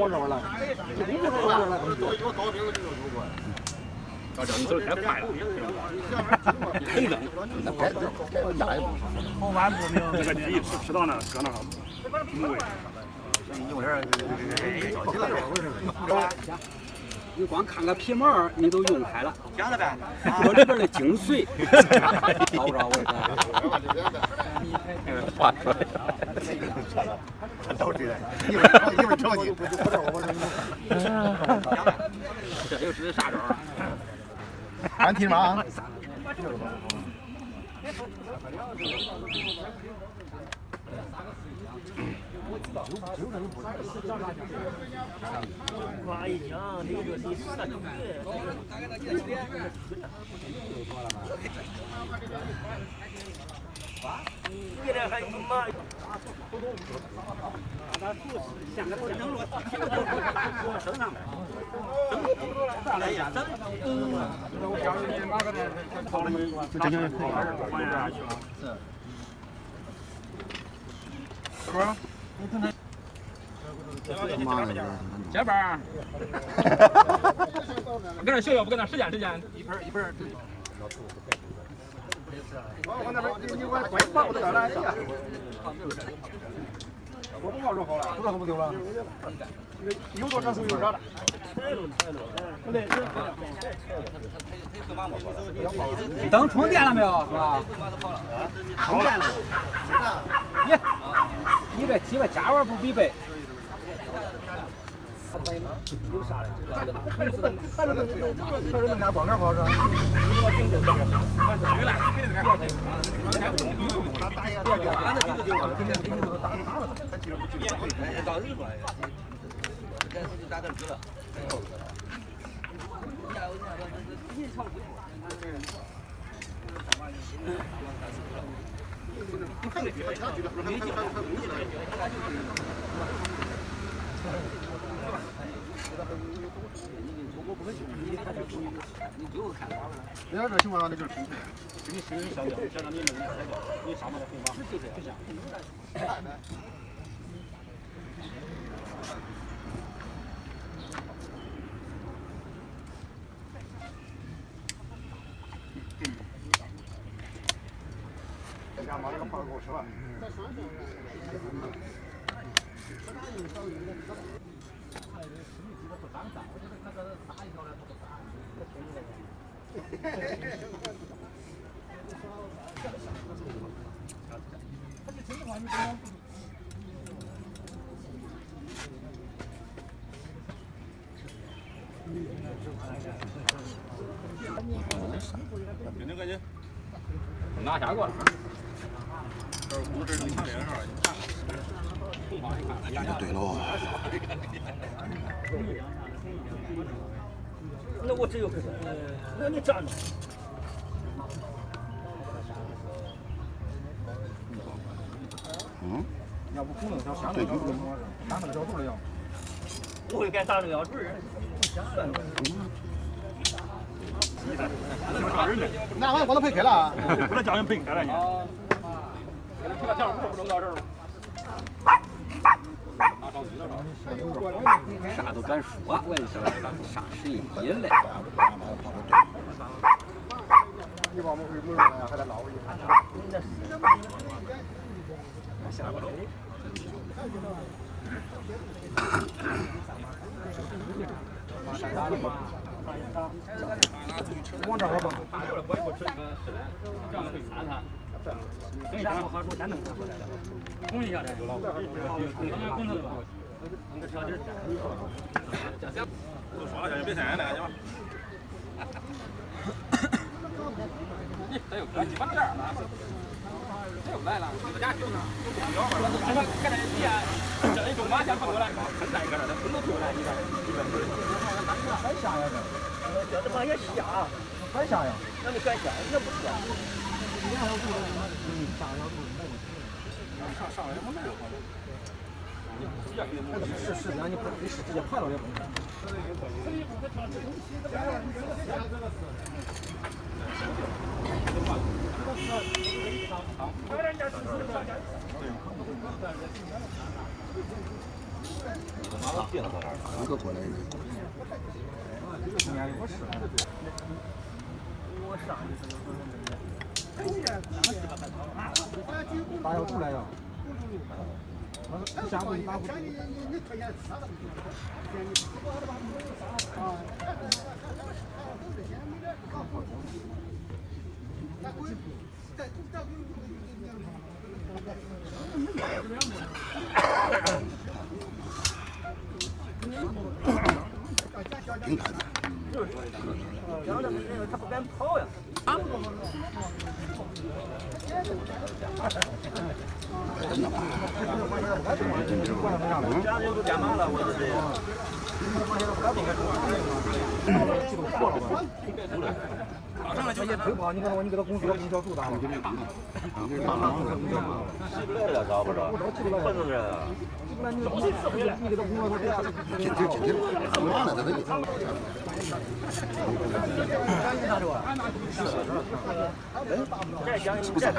往这边来，这工作往这边来。要这你走太快了，很冷，那该压一步。好晚不明。这个地吃到那搁那挺贵。有点你光看个皮毛，你都用开了。讲了呗，我里边的精髓，找不着我话说，都知道，一会儿着急，这又是啥招啊？俺听吗？话一讲，这个你啥都你这还他妈！像个电灯笼，我身上面。哎呀，真。这边儿，搁那学学不搁那实践实践，一盆一盆。我那边你我关把我这来，我不好说好了，不知道怎么丢了。有多少属于有啥的？灯充电了没有？是吧？充电了。你这几个家玩不必备。有啥嘞？还是弄点光杆好是吧？你要这情况下，那就是平配，给你使用小调，相当于弄小调，你上面的平方，就像。干嘛这个胖给我吃饭？就那个拿下过了。对喽。那我只有那你站着。嗯。要不供应条相对就打那个标准了要。不会该打那个标准。那玩意光都赔开了。不能叫人赔开了你。这个条不能到这儿了。啥都敢说，我跟你说，啥是一斤嘞？你把我们回母人还得捞回去。下不来。往这儿吧。等一下，我好说，先弄过来了。拱一下这就老。拱着吧。都说了，现在别删那个行吗？你这又搁鸡巴这儿了，这又来了，这家就呢。看这底下，这一种马先放过来，很带个的，这很多出来，你看，还下呀这他妈也下，还下呀？那你敢下？那不是。上来我没有。是这样，你是直接排到也不行。好了。一个过来的。打要出来呀！下回打不。挺大的。他不敢跑呀。家人都干嘛了？我这是。上来就先推跑，你看我，你给他公交数打了。起不来了，找不着。混着呢。你给他公交数打。进，完了这个。再讲一再。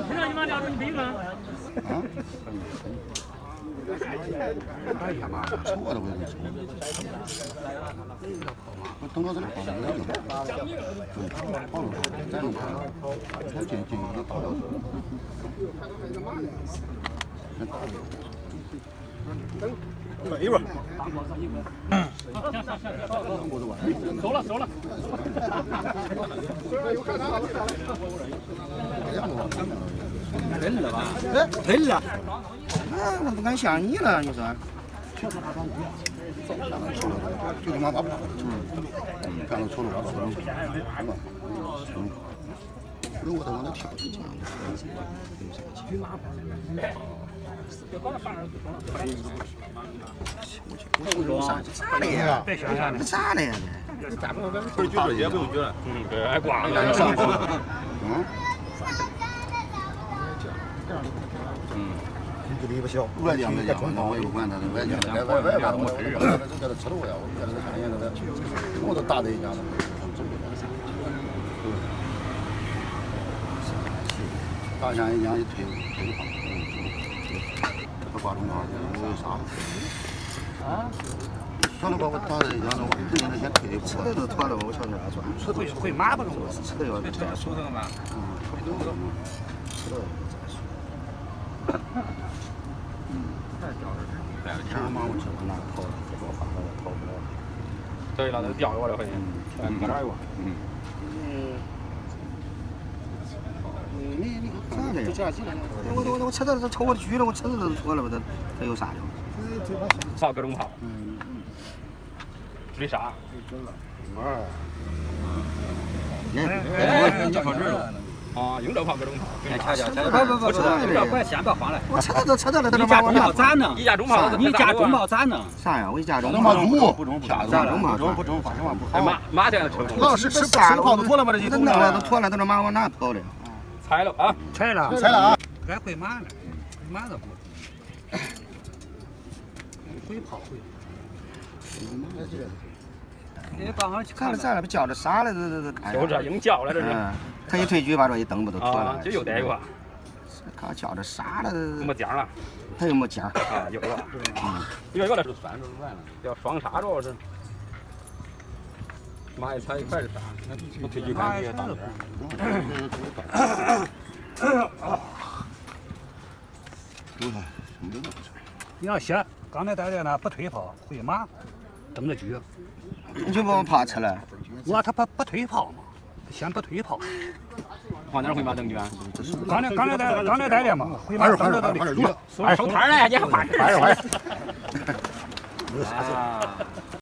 平常你妈聊着你没吗？哎呀妈，错了我这我等到这里跑了，跑了，再弄跑了，我进就跑了。一会儿。走了。人了吧？人了。我不敢像你了，你说。就他妈把干了错了，如果他往那跳就这样咋的呀？咋的呀？不举了，也不用举了。对，挨挂了。力不小，外地的讲，我也不管他，外地的外把我吃，这叫他吃了我呀，我叫他看见那个，我都打他一架子。打下一样一推跑，不挂中炮，我有啥？啊？他能把我打的一样子，我肯定先推一步。车都脱了，我瞧那转。会马不中？车要这样说的嘛？车。对了，都掉下来回去，搁哪儿有？你咋的呀？我车子都抽我狙了，我车子都脱了，他有啥用？炮各种炮，追杀。你跑这了。啊，用这炮各种炮。不，先不要慌来。我车子了，你家中炮咋弄？你家中炮，你家中炮咋弄？啥呀？我一家中炮不中，发什么不好？马现在抽。老是吃炮都脱了吧？这就弄了，都脱了，都是马往哪跑的？拆了啊！拆了啊！该会马了，马都不。会跑会。你刚好去看了咋了？不叫着啥了？都看。就这硬叫了这是。他一推举把这一蹬不都脱了？就又带过。看叫着啥了？没尖了。他又没尖。啊，有了。有了是酸着软了，要双杀主要是。马一踩一块是啥？我推举看也大点。你要写，刚才在这呢不推炮，会马，蹬着狙。你就不往怕吃了？他不推炮嘛，先不推炮。往哪儿会马蹬狙啊？刚才在这嘛，会马蹬着的狙。收摊儿了，你还玩？玩。